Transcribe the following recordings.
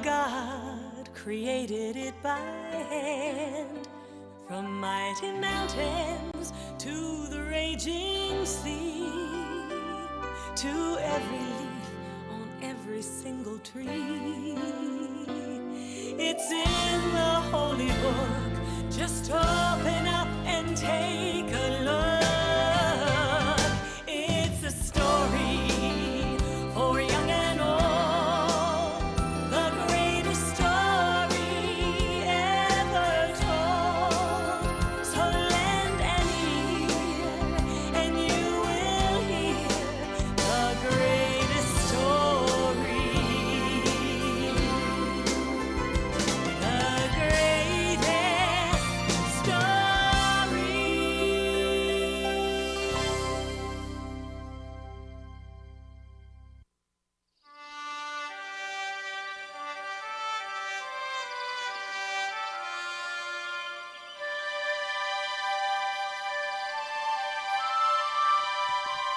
God created it by hand, from mighty mountains to the raging sea, to every leaf on every single tree. It's in the holy book. Just open up and take a look. It's a story for young and old, the greatest story ever told. So lend an ear and you will hear the greatest story. The greatest story.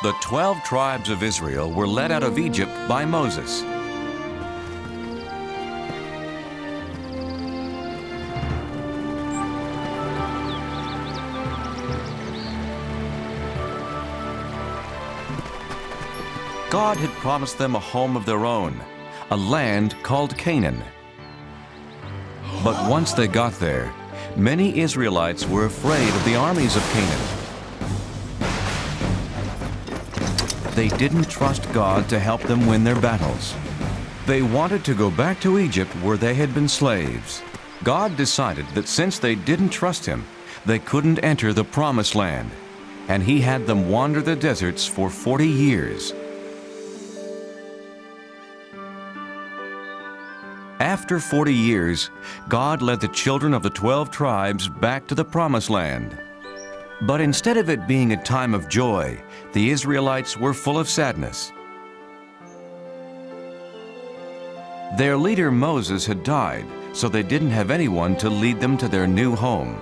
The 12 tribes of Israel were led out of Egypt by Moses. God had promised them a home of their own, a land called Canaan. But once they got there, many Israelites were afraid of the armies of Canaan. They didn't trust God to help them win their battles. They wanted to go back to Egypt where they had been slaves. God decided that since they didn't trust Him, they couldn't enter the Promised Land, and He had them wander the deserts for 40 years. After 40 years, God led the children of the 12 tribes back to the Promised Land. But instead of it being a time of joy, the Israelites were full of sadness. Their leader Moses had died, so they didn't have anyone to lead them to their new home.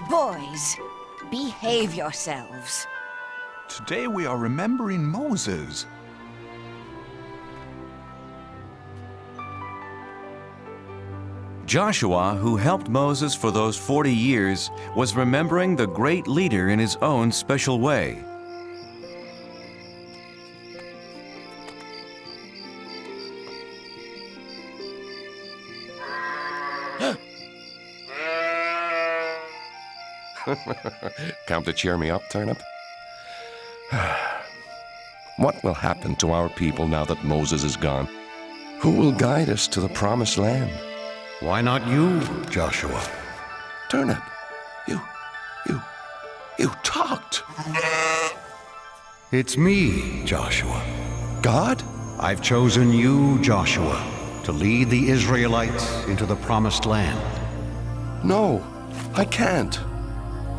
Boys, behave yourselves. Today we are remembering Moses. Joshua, who helped Moses for those 40 years, was remembering the great leader in his own special way. Come to cheer me up, Turnip? What will happen to our people now that Moses is gone? Who will guide us to the Promised Land? Why not you, Joshua? Turnip, you talked. It's me, Joshua. God? I've chosen you, Joshua, to lead the Israelites into the Promised Land. No, I can't.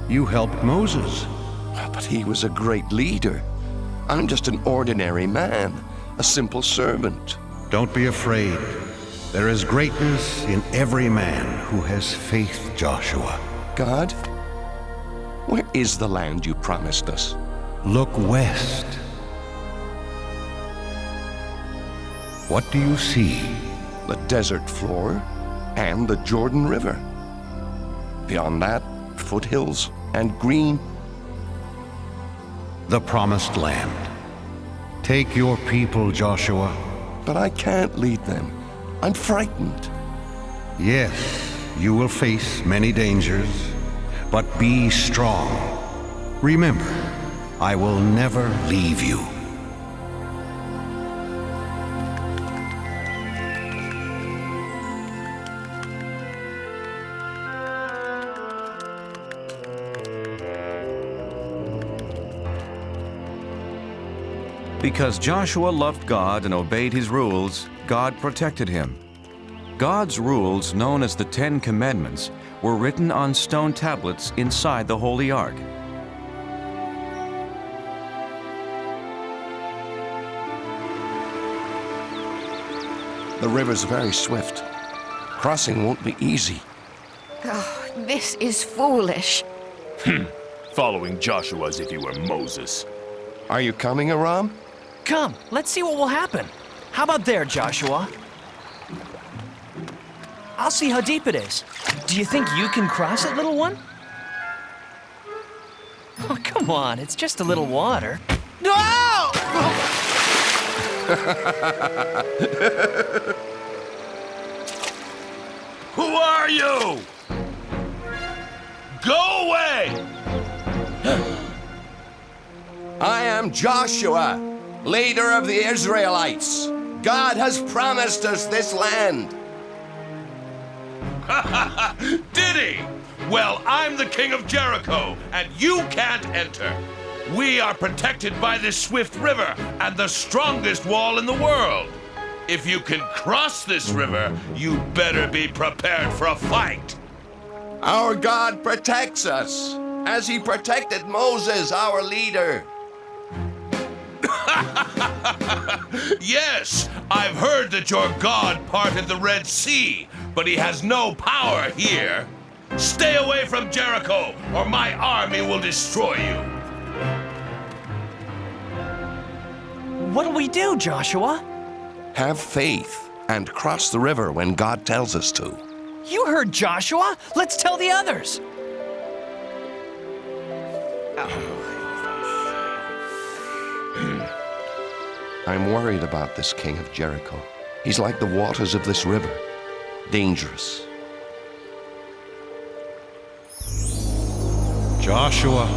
You helped Moses. But he was a great leader. I'm just an ordinary man, a simple servant. Don't be afraid. There is greatness in every man who has faith, Joshua. God, where is the land you promised us? Look west. What do you see? The desert floor and the Jordan River. Beyond that, foothills and green. The Promised Land. Take your people, Joshua. But I can't lead them. I'm frightened. Yes, you will face many dangers, but be strong. Remember, I will never leave you. Because Joshua loved God and obeyed His rules, God protected him. God's rules, known as the 10 Commandments, were written on stone tablets inside the Holy Ark. The river's very swift. Crossing won't be easy. Oh, this is foolish. following Joshua as if he were Moses. Are you coming, Aram? Come, let's see what will happen. How about there, Joshua? I'll see how deep it is. Do you think you can cross it, little one? Oh, come on, it's just a little water. No! Who are you? Go away! I am Joshua, leader of the Israelites. God has promised us this land. Did he? Well, I'm the king of Jericho, and you can't enter. We are protected by this swift river and the strongest wall in the world. If you can cross this river, you better be prepared for a fight. Our God protects us, as he protected Moses, our leader. Yes, I've heard that your God parted the Red Sea, but he has no power here. Stay away from Jericho, or my army will destroy you. What'll we do, Joshua? Have faith and cross the river when God tells us to. You heard Joshua. Let's tell the others. I'm worried about this king of Jericho. He's like the waters of this river, dangerous. Joshua,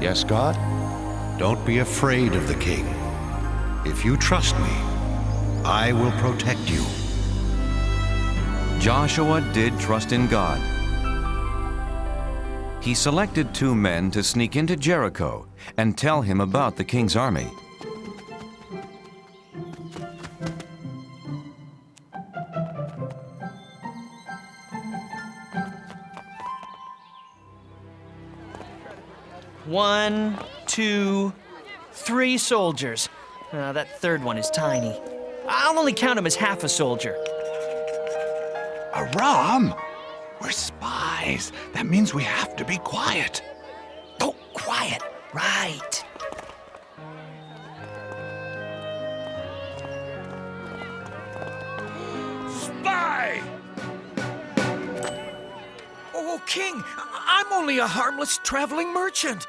Yes, God? don't be afraid of the king. If you trust me, I will protect you. Joshua did trust in God. He selected 2 men to sneak into Jericho and tell him about the king's army. One, 2, 3 soldiers. That third one is tiny. I'll only count him as half a soldier. Aram! We're spies. That means we have to be quiet. Oh, quiet. Right. Spy! Oh, King, I'm only a harmless traveling merchant.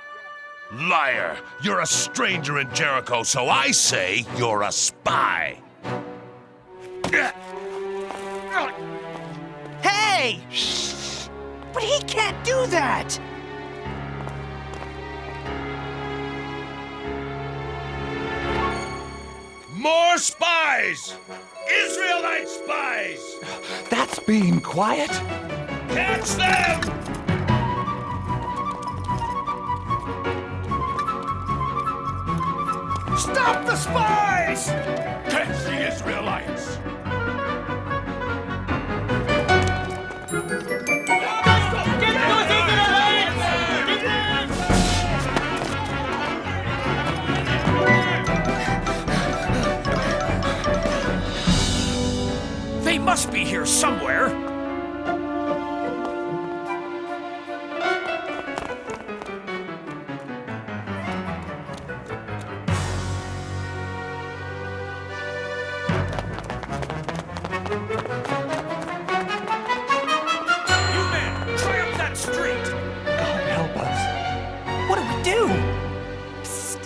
Liar! You're a stranger in Jericho, so I say you're a spy. Hey! But he can't do that! More spies! Israelite spies! That's being quiet. Catch them! Stop the spies! Catch the Israelites! They must be here somewhere. You men, try up that street. God help us. What do we do? Psst.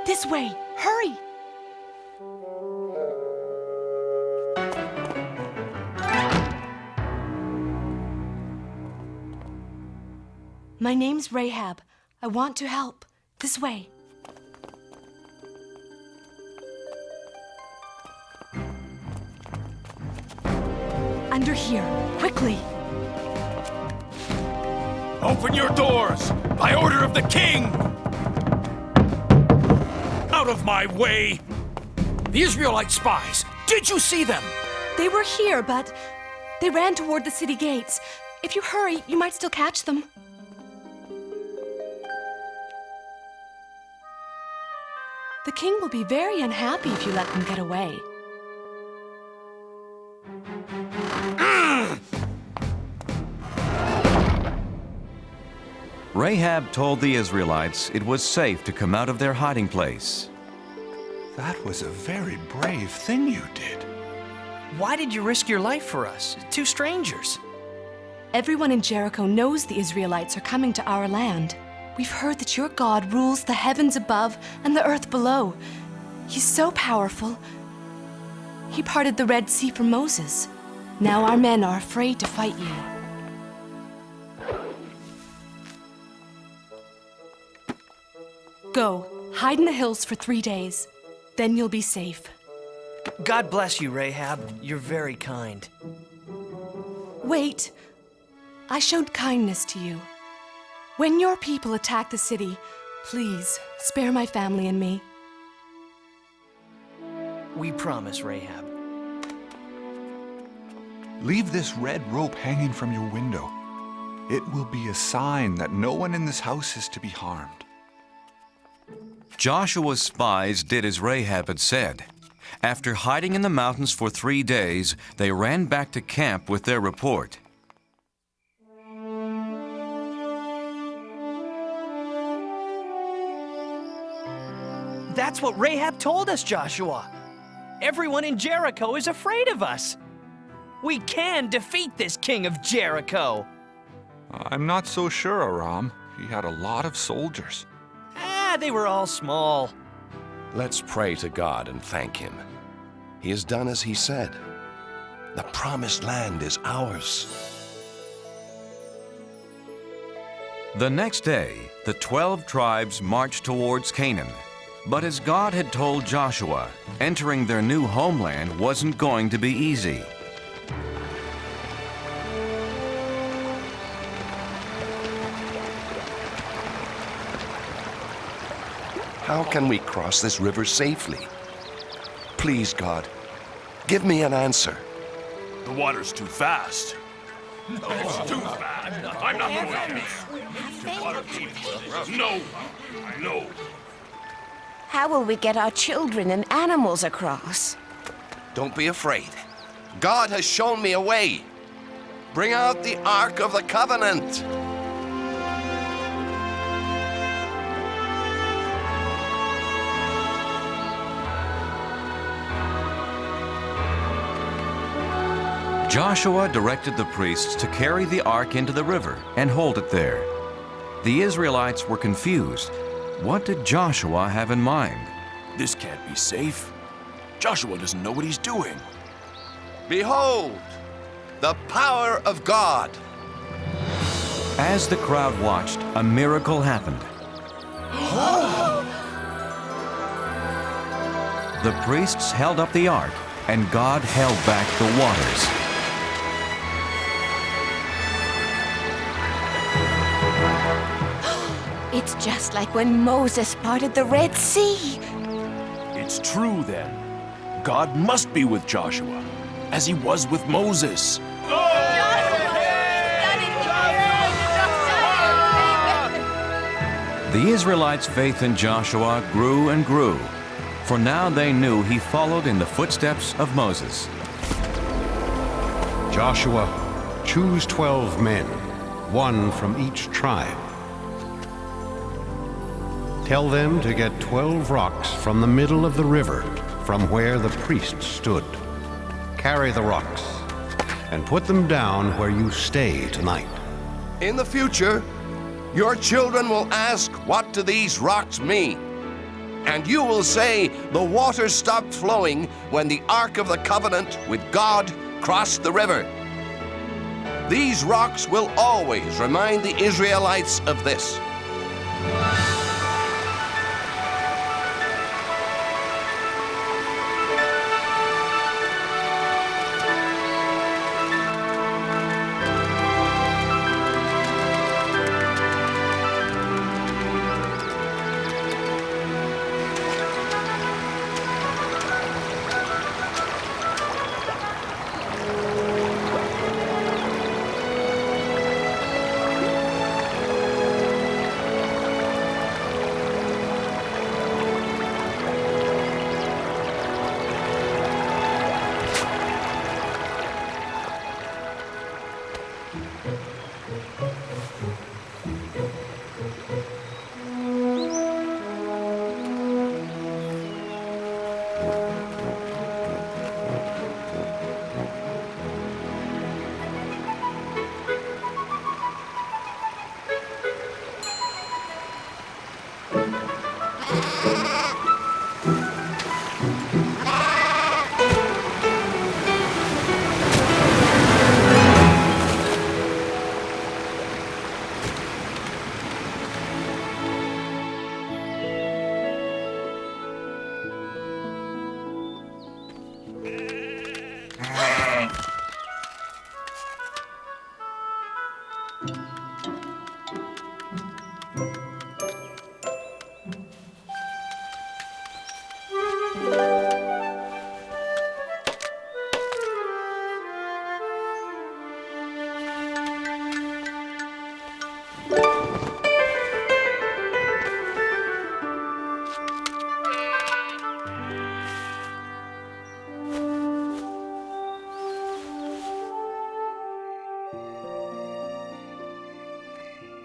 This way. Hurry. My name's Rahab. I want to help. This way. Under here. Quickly. Open your doors by order of the king. Out of my way. The Israelite spies. Did you see them? They were here, but they ran toward the city gates. If you hurry, you might still catch them. The king will be very unhappy if you let them get away. Rahab told the Israelites it was safe to come out of their hiding place. That was a very brave thing you did. Why did you risk your life for us? Two strangers. Everyone in Jericho knows the Israelites are coming to our land. We've heard that your God rules the heavens above and the earth below. He's so powerful. He parted the Red Sea for Moses. Now our men are afraid to fight you. Go, hide in the hills for 3 days. Then you'll be safe. God bless you, Rahab. You're very kind. Wait. I showed kindness to you. When your people attack the city, please spare my family and me. We promise, Rahab. Leave this red rope hanging from your window. It will be a sign that no one in this house is to be harmed. Joshua's spies did as Rahab had said. After hiding in the mountains for 3 days, they ran back to camp with their report. That's what Rahab told us, Joshua. Everyone in Jericho is afraid of us. We can defeat this king of Jericho. I'm not so sure, Aram. He had a lot of soldiers. They were all small. Let's pray to God and thank Him. He has done as He said. The promised land is ours. The next day, the 12 tribes marched towards Canaan. But as God had told Joshua, entering their new homeland wasn't going to be easy. How can we cross this river safely? Please, God, give me an answer. The water's too fast. No, it's too fast. I'm not going to. No, no. How will we get our children and animals across? Don't be afraid. God has shown me a way. Bring out the Ark of the Covenant. Joshua directed the priests to carry the ark into the river and hold it there. The Israelites were confused. What did Joshua have in mind? This can't be safe. Joshua doesn't know what he's doing. Behold, the power of God. As the crowd watched, a miracle happened. The priests held up the ark, and God held back the waters. It's just like when Moses parted the Red Sea. It's true then. God must be with Joshua, as he was with Moses. The Israelites' faith in Joshua grew and grew, for now they knew he followed in the footsteps of Moses. Joshua, choose 12 men, one from each tribe. Tell them to get 12 rocks from the middle of the river, from where the priests stood. Carry the rocks and put them down where you stay tonight. In the future, your children will ask, what do these rocks mean? And you will say, the water stopped flowing when the Ark of the Covenant with God crossed the river. These rocks will always remind the Israelites of this.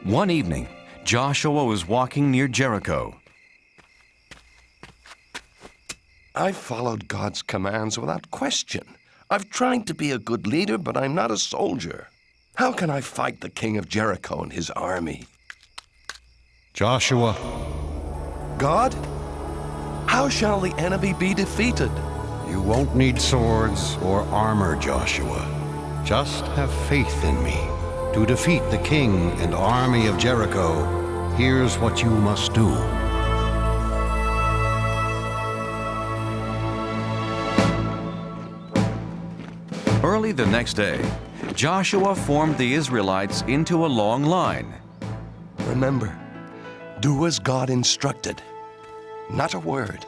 One evening, Joshua was walking near Jericho. I've followed God's commands without question. I've tried to be a good leader, but I'm not a soldier. How can I fight the king of Jericho and his army? Joshua, God? How shall the enemy be defeated? you won't need swords or armor, Joshua. Just have faith in me. To defeat the king and army of Jericho, here's what you must do. Early the next day, Joshua formed the Israelites into a long line. Remember, do as God instructed. Not a word,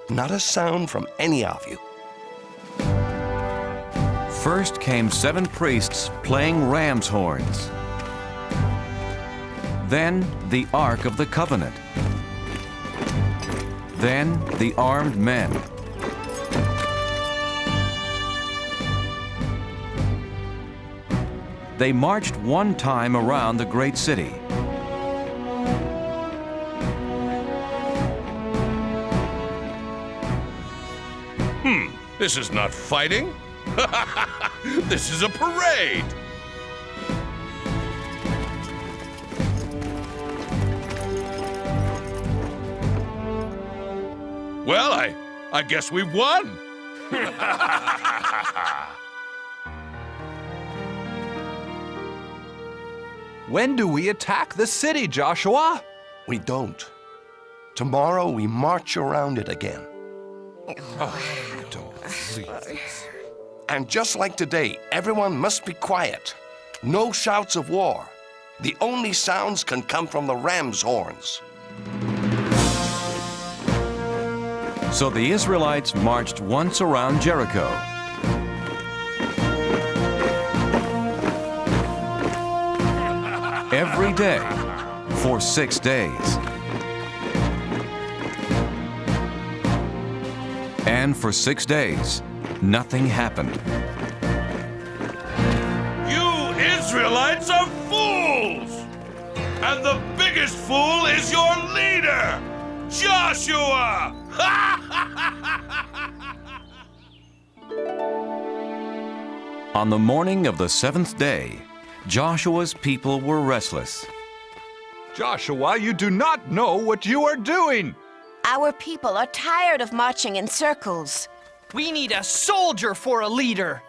not a sound from any of you. First came 7 priests playing ram's horns. Then the Ark of the Covenant. Then the armed men. They marched one time around the great city. This is not fighting. This is a parade. Well, I guess we've won. When do we attack the city, Joshua? We don't. Tomorrow we march around it again. And just like today, everyone must be quiet. No shouts of war. The only sounds can come from the ram's horns. So the Israelites marched once around Jericho. Every day for 6 days. And for 6 days, nothing happened. You Israelites are fools! And the biggest fool is your leader, Joshua! On the morning of the 7th day, Joshua's people were restless. Joshua, you do not know what you are doing. Our people are tired of marching in circles. We need a soldier for a leader.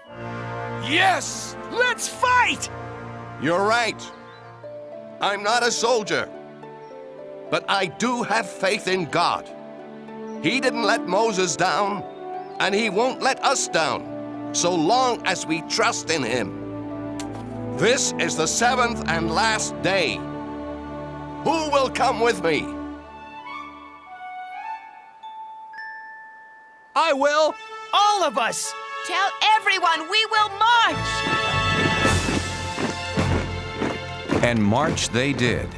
Yes! Let's fight! You're right. I'm not a soldier. But I do have faith in God. He didn't let Moses down, and he won't let us down, so long as we trust in him. This is the 7th and last day. Who will come with me? I will. All of us! Tell everyone we will march! And march they did.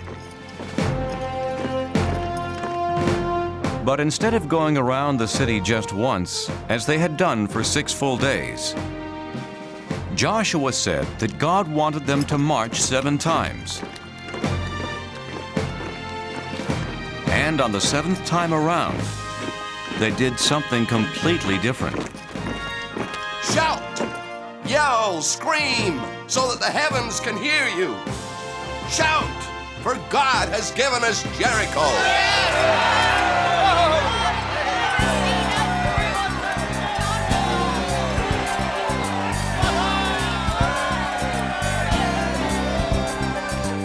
But instead of going around the city just once, as they had done for 6 full days, Joshua said that God wanted them to march 7 times. And on the 7th time around, they did something completely different. Shout, yell, scream, so that the heavens can hear you. Shout, for God has given us Jericho.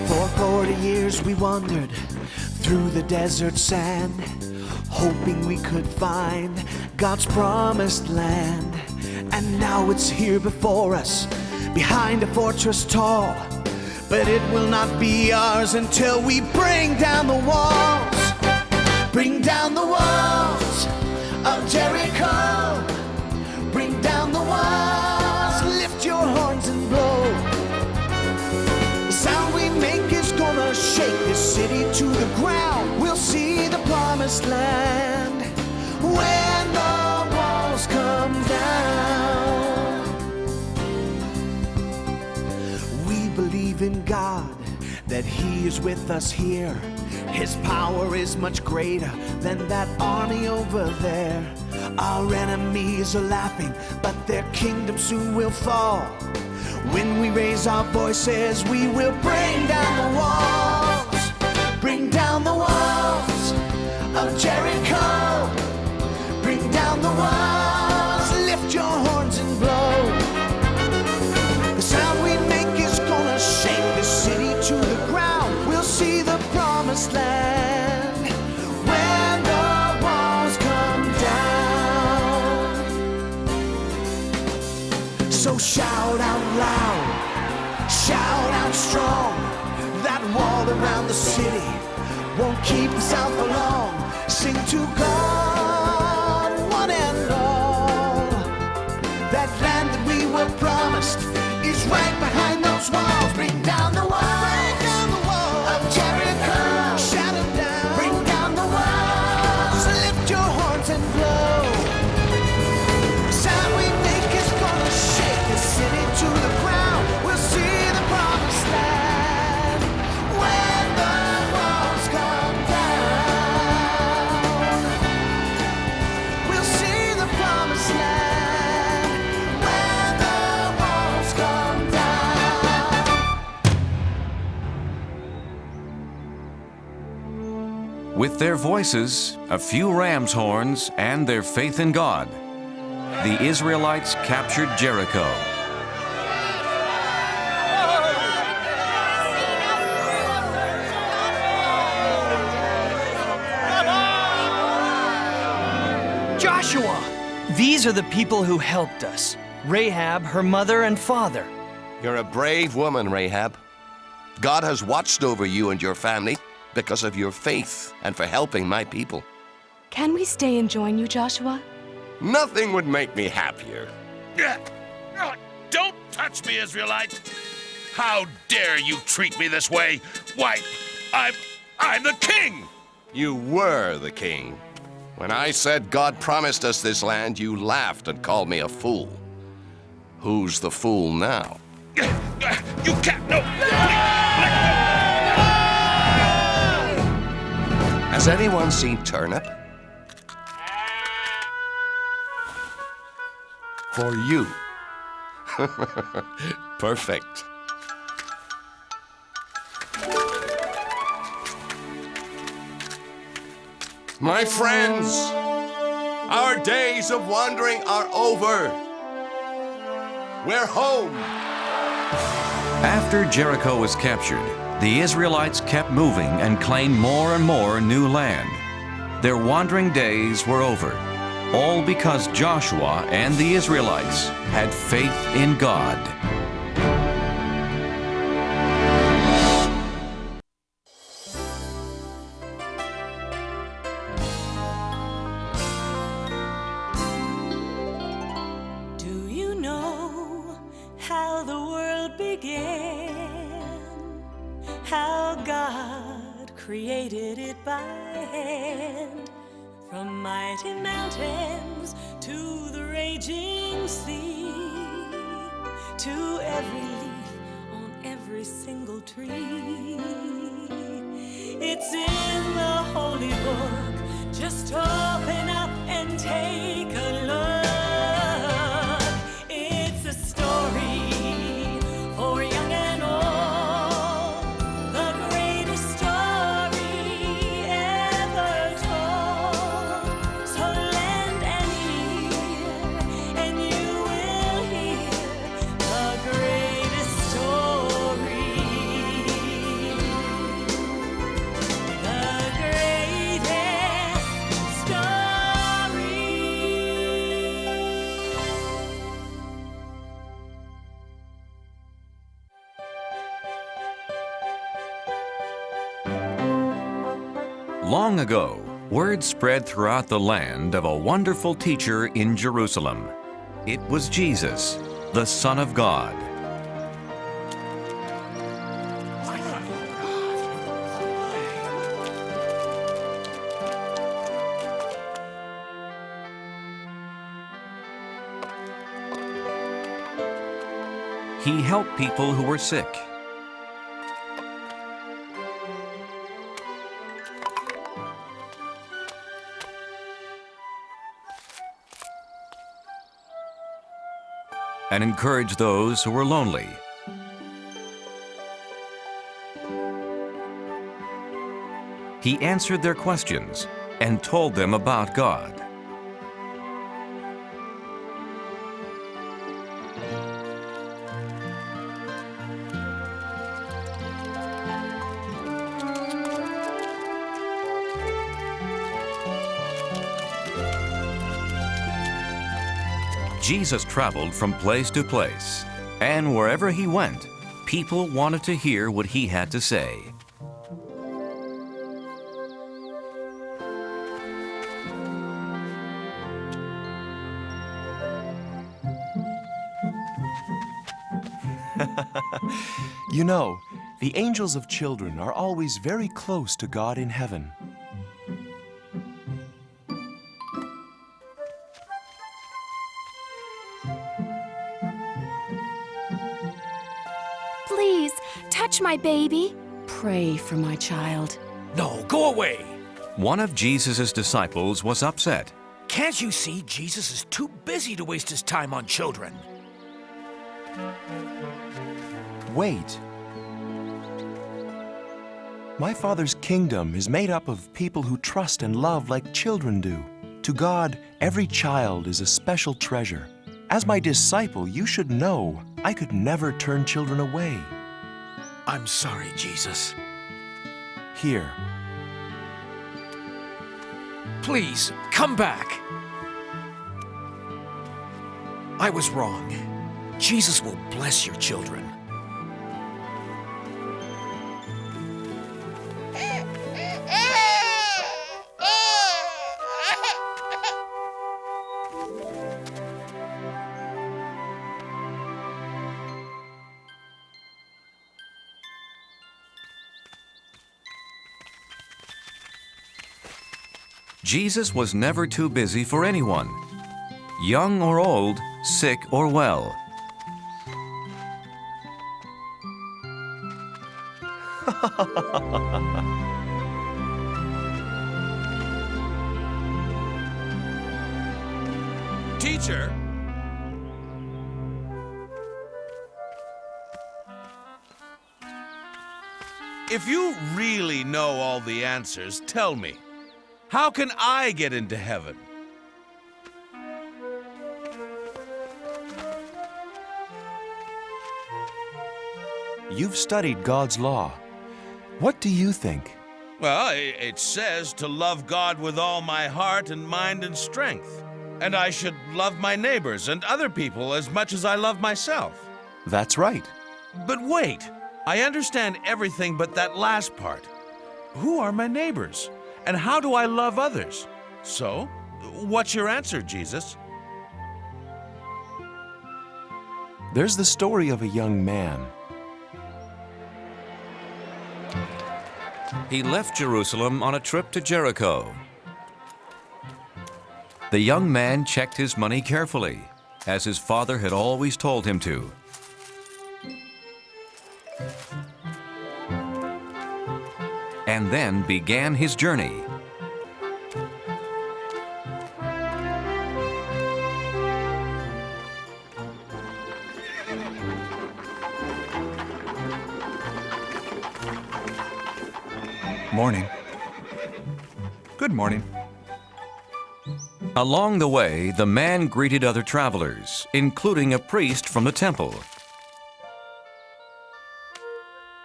For 40 years we wandered through the desert sand, hoping we could find God's promised land. And now it's here before us, behind a fortress tall. But it will not be ours until we bring down the walls. Bring down the walls of Jericho. Bring down the walls, lift your horns and blow. The sound we make is gonna shake this city to the ground. We'll see the promised land when the walls come down. We believe in God, that He is with us here. His power is much greater than that army over there. Our enemies are laughing, but their kingdom soon will fall. When we raise our voices, we will bring down the walls. Bring down the walls of Jericho. Bring down the walls, lift your horns and blow. The sound we make is gonna shake the city to the ground. We'll see the promised land when the walls come down. So shout out loud, shout out strong. That wall around the city won't keep us out for long. Sing to God, one and all. That land that we were promised is right behind those walls. Bring down the walls of Jericho. Shout it down. Bring down the walls. Lift your horns and blow. The sound we make is gonna shake the city to the ground. We'll see the promised land when the walls come down. We'll see the promised land when the walls come down. With their voices, a few ram's horns, and their faith in God, the Israelites captured Jericho. Joshua! These are the people who helped us. Rahab, her mother and father. You're a brave woman, Rahab. God has watched over you and your family because of your faith and for helping my people. Can we stay and join you, Joshua? Nothing would make me happier. Don't touch me, Israelite! How dare you treat me this way? Why, I'm the king! You were the king. When I said God promised us this land, you laughed and called me a fool. Who's the fool now? You can't, no! Has anyone seen turnip? For you. Perfect. My friends, our days of wandering are over. We're home. After Jericho was captured, the Israelites kept moving and claimed more and more new land. Their wandering days were over, all because Joshua and the Israelites had faith in God. Do you know how the world began? How God created it by hand? From mighty mountains to the raging sea, to every leaf on every single tree. It's in the holy book. Just open up and take a look. It's a story for young and old, the greatest story ever told. So lend an ear and you will hear the greatest story. The greatest story. Long ago, word spread throughout the land of a wonderful teacher in Jerusalem. It was Jesus, the Son of God. He helped people who were sick. And encouraged those who were lonely. He answered their questions and told them about God. Jesus traveled from place to place, and wherever he went, people wanted to hear what he had to say. You know, the angels of children are always very close to God in heaven. Please, touch my baby. Pray for my child. No, go away. One of Jesus' disciples was upset. Can't you see Jesus is too busy to waste his time on children? Wait. My Father's kingdom is made up of people who trust and love like children do. To God, every child is a special treasure. As my disciple, you should know I could never turn children away. I'm sorry, Jesus. Here. Please, come back. I was wrong. Jesus will bless your children. Jesus was never too busy for anyone, young or old, sick or well. Teacher! If you really know all the answers, tell me, how can I get into heaven? You've studied God's law. What do you think? Well, it says to love God with all my heart and mind and strength. And I should love my neighbors and other people as much as I love myself. That's right. But wait, I understand everything but that last part. Who are my neighbors? And how do I love others? So, what's your answer, Jesus? There's the story of a young man. He left Jerusalem on a trip to Jericho. The young man checked his money carefully, as his father had always told him to. And then began his journey. Morning. Good morning. Along the way, the man greeted other travelers, including a priest from the temple.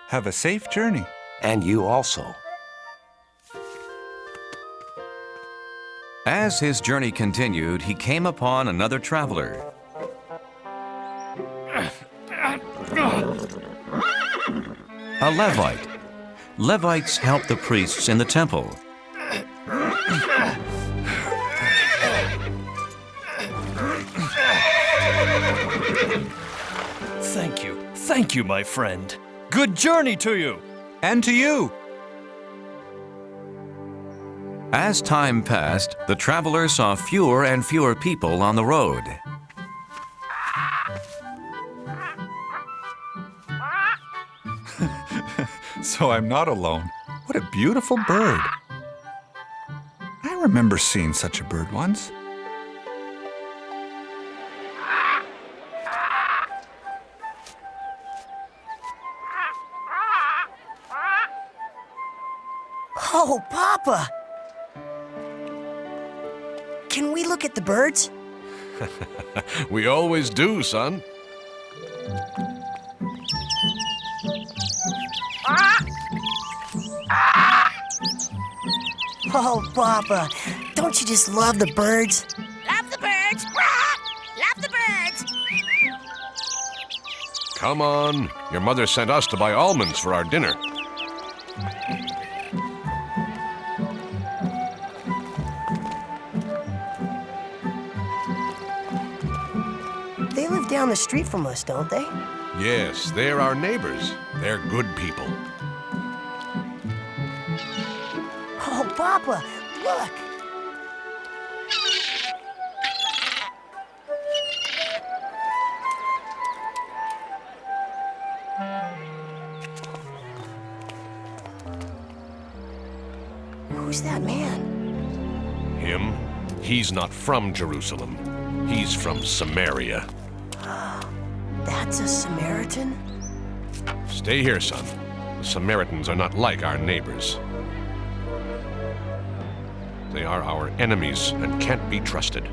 Have a safe journey. And you also. As his journey continued, he came upon another traveler. A Levite. Levites helped the priests in the temple. Thank you, my friend. Good journey to you. And to you. As time passed, the traveler saw fewer and fewer people on the road. So I'm not alone. What a beautiful bird. I remember seeing such a bird once. Oh, Papa! Can we look at the birds? We always do, son. Oh, Papa, don't you just love the birds? Love the birds! Rah! Love the birds! Come on. Your mother sent us to buy almonds for our dinner. They live down the street from us, don't they? Yes, they're our neighbors. They're good people. Oh, Papa, look! Who's that man? Him? He's not from Jerusalem. He's from Samaria. That's a Samaritan? Stay here, son. The Samaritans are not like our neighbors. They are our enemies and can't be trusted.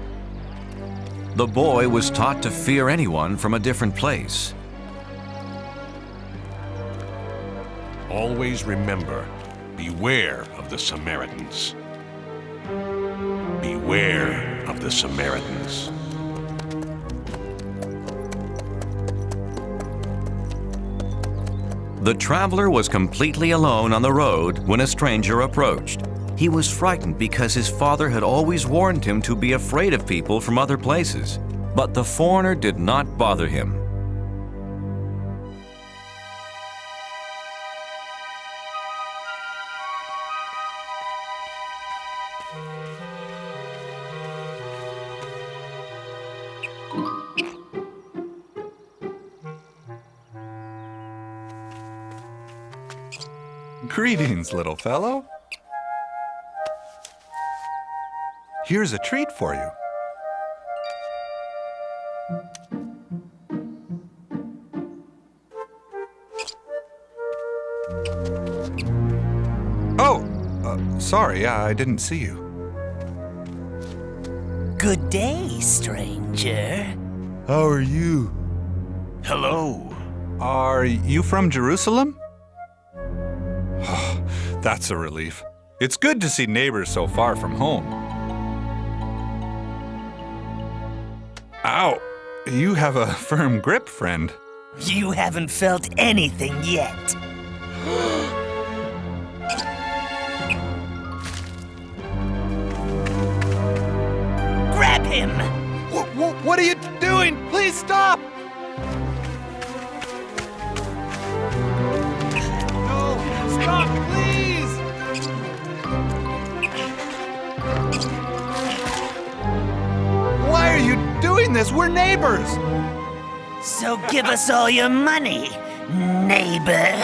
The boy was taught to fear anyone from a different place. Always remember, beware of the Samaritans. Beware of the Samaritans. The traveler was completely alone on the road when a stranger approached. He was frightened because his father had always warned him to be afraid of people from other places. But the foreigner did not bother him. Greetings, little fellow. Here's a treat for you. Oh, sorry, I didn't see you. Good day, stranger. How are you? Hello. Are you from Jerusalem? That's a relief. It's good to see neighbors so far from home. Ow! You have a firm grip, friend. You haven't felt anything yet. Grab him! What are you doing? Please stop! No! Stop, please! Why are you doing this? We're neighbors! So give us all your money, neighbor.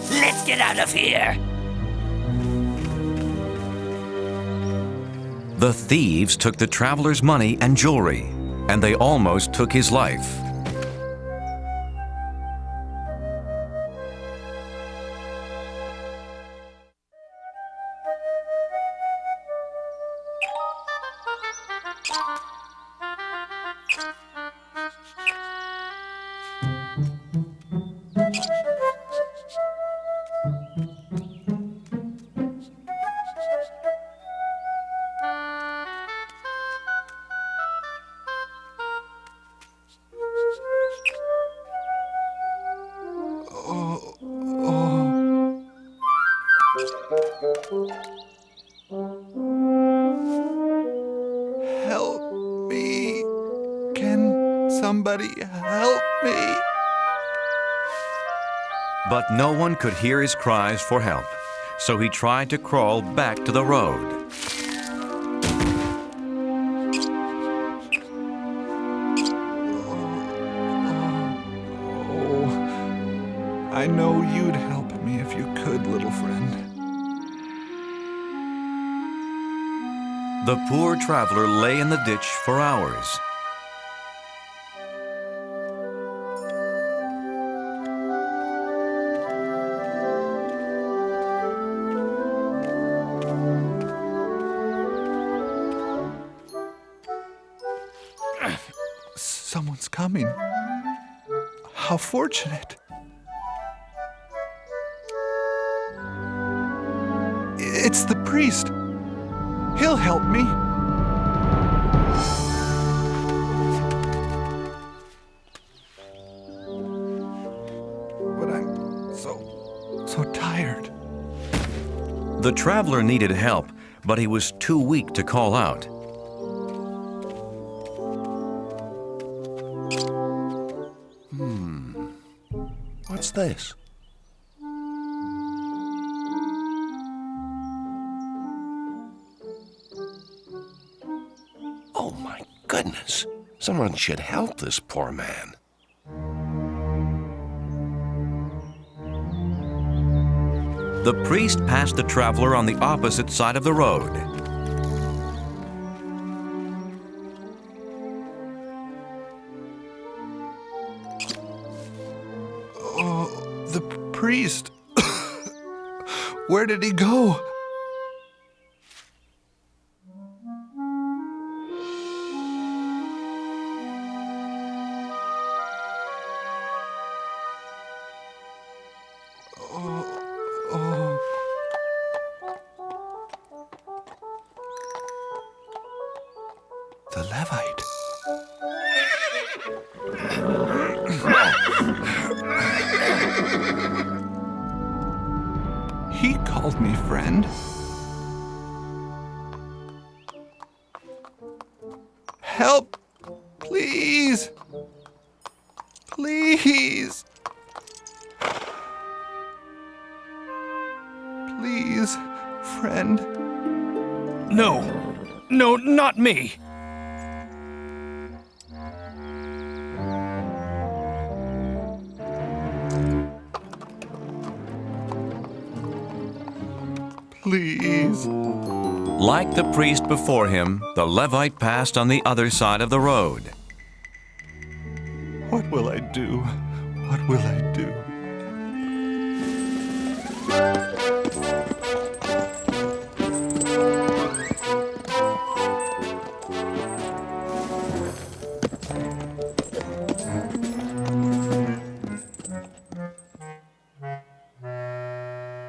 Let's get out of here. The thieves took the traveler's money and jewelry, and they almost took his life. Help me. Can somebody help me? But no one could hear his cries for help, so he tried to crawl back to the road. I know you'd help me if you could, little friend. The poor traveler lay in the ditch for hours. Someone's coming. How fortunate. It's the priest. He'll help me. But I'm so tired. The traveler needed help, but he was too weak to call out. What's this? Oh my goodness. Someone should help this poor man. The priest passed the traveler on the opposite side of the road. Oh, the priest. Where did he go? The Levite. He called me friend. Help! Please! Please! Please, friend. No, not me. Please. Like the priest before him, the Levite passed on the other side of the road. What will I do? What will I do?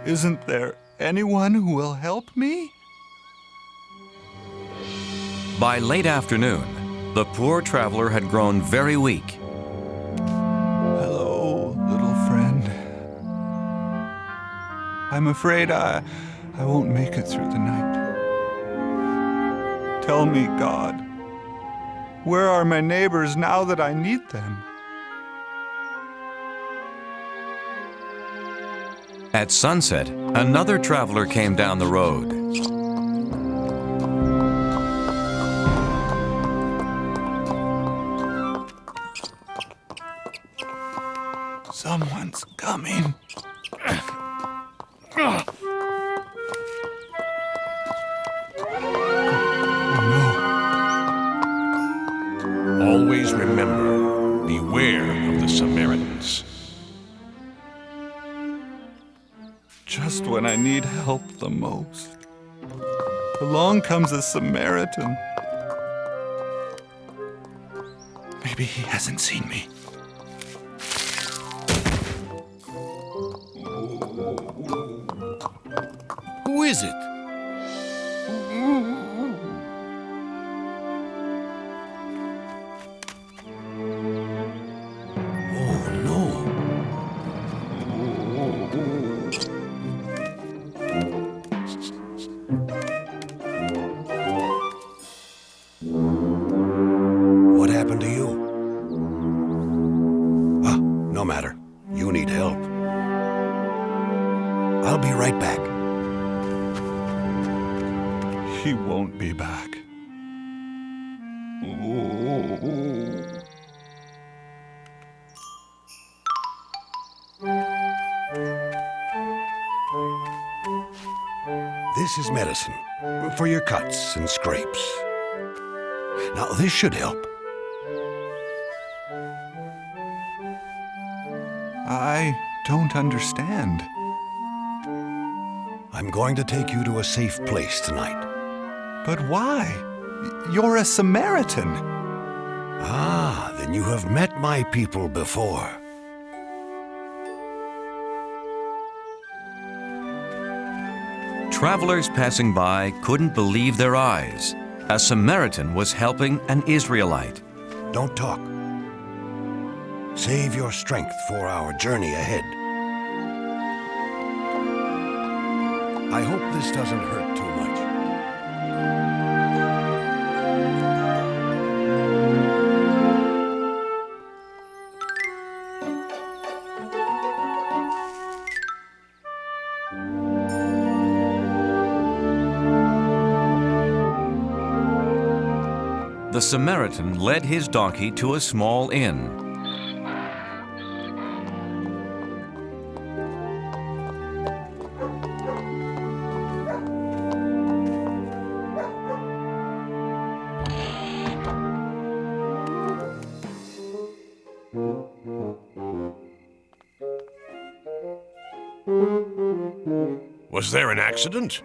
Isn't there anyone who will help me? By late afternoon, the poor traveler had grown very weak. Hello, little friend. I'm afraid I won't make it through the night. Tell me, God, where are my neighbors now that I need them? At sunset, another traveler came down the road. Someone's coming. remember, beware of the Samaritans. Just when I need help the most, along comes a Samaritan. Maybe he hasn't seen me. Who is it? What happened to you? Ah, no matter. You need help. I'll be right back. He won't be back. This is medicine for your cuts and scrapes. Now, this should help. I don't understand. I'm going to take you to a safe place tonight. But why? You're a Samaritan. Ah, then you have met my people before. Travelers passing by couldn't believe their eyes. A Samaritan was helping an Israelite. Don't talk. Save your strength for our journey ahead. I hope this doesn't hurt too much. The Samaritan led his donkey to a small inn. Was there an accident?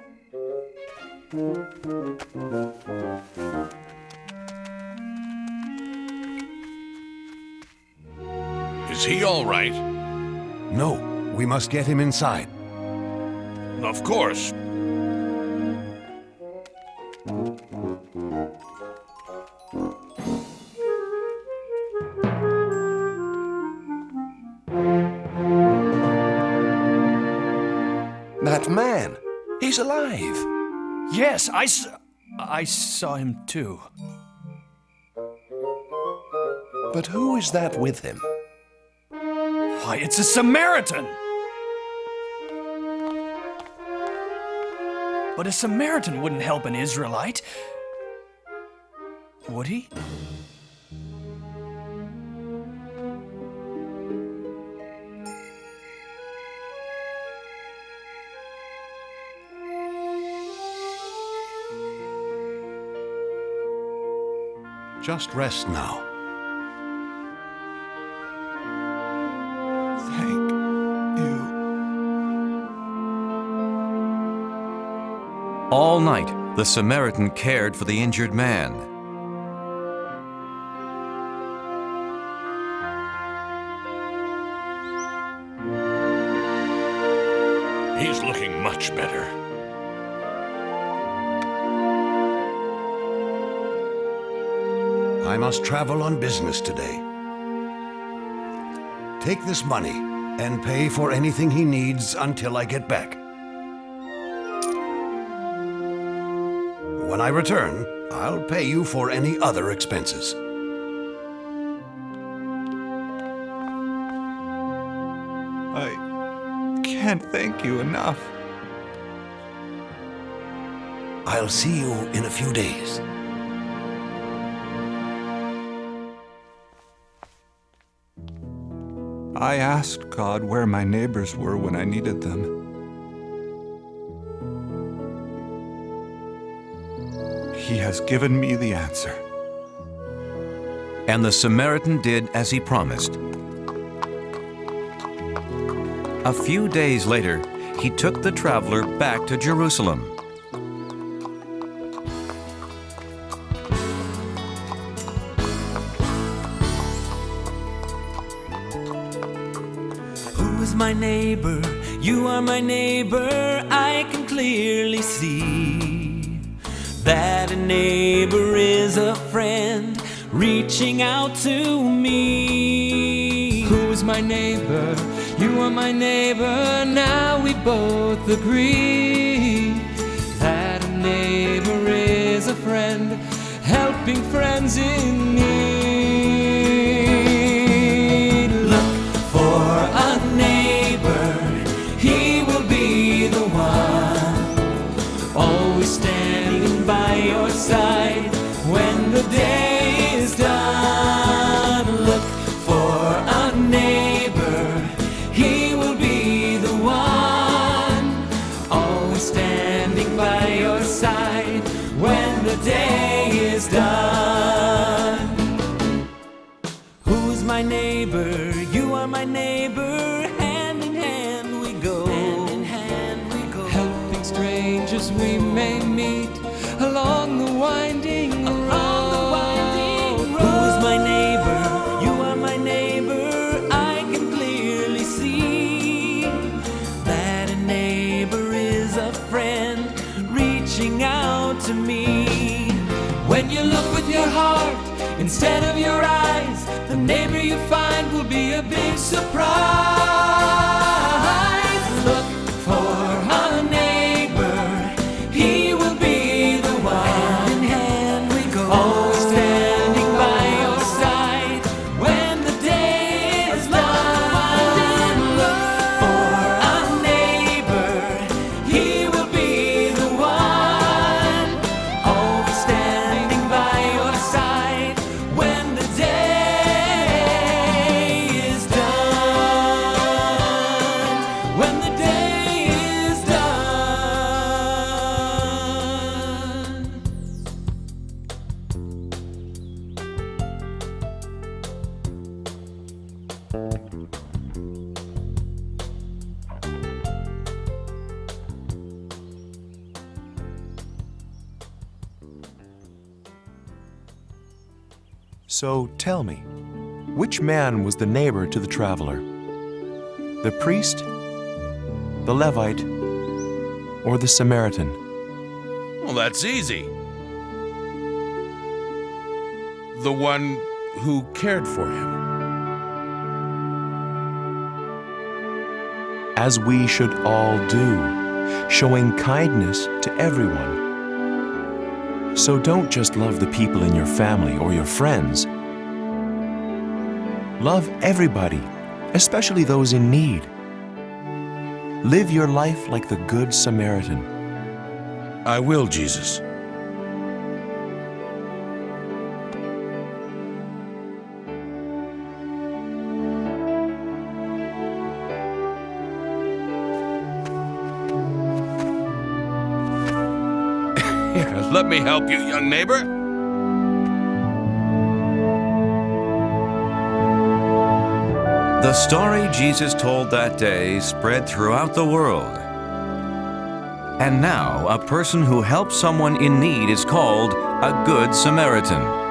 Is he all right? No, we must get him inside. Of course. That man, he's alive. Yes, I saw him too. But who is that with him? Why, it's a Samaritan! But a Samaritan wouldn't help an Israelite. Would he? Just rest now. Thank you. All night, the Samaritan cared for the injured man. He's looking much better. I must travel on business today. Take this money and pay for anything he needs until I get back. When I return, I'll pay you for any other expenses. I can't thank you enough. I'll see you in a few days. I asked God where my neighbors were when I needed them. He has given me the answer. And the Samaritan did as he promised. A few days later, he took the traveler back to Jerusalem. Who is my neighbor? You are my neighbor. I can clearly see that a neighbor is a friend reaching out to me. Who is my neighbor? You are my neighbor. Now we both agree that a neighbor is a friend helping friends in need. Look for a neighbor, he will be the one, always standing by your side when the day is done. Look for a neighbor, he will be the one, always standing by your side when the day is done. Who's my neighbor? You are my neighbor. Hand in hand we go. Hand in hand we go. Helping strangers we may meet along the winding road. Who's my neighbor? You are my neighbor. I can clearly see that a neighbor is a friend reaching out to me. When you look with your heart instead of your eyes, the neighbor you find will be a big surprise. Look for a neighbor, he will be the one. Hand in hand we go, always standing by your side when the day is done. Look for a neighbor, he will be the one, always standing by your side when the day is done. When the day is done. So tell me, which man was the neighbor to the traveler? The priest, the Levite, or the Samaritan? Well, that's easy. The one who cared for him. As we should all do, showing kindness to everyone. So don't just love the people in your family or your friends. Love everybody, especially those in need. Live your life like the Good Samaritan. I will, Jesus. Here, let me help you, young neighbor. The story Jesus told that day spread throughout the world. And now, a person who helps someone in need is called a Good Samaritan.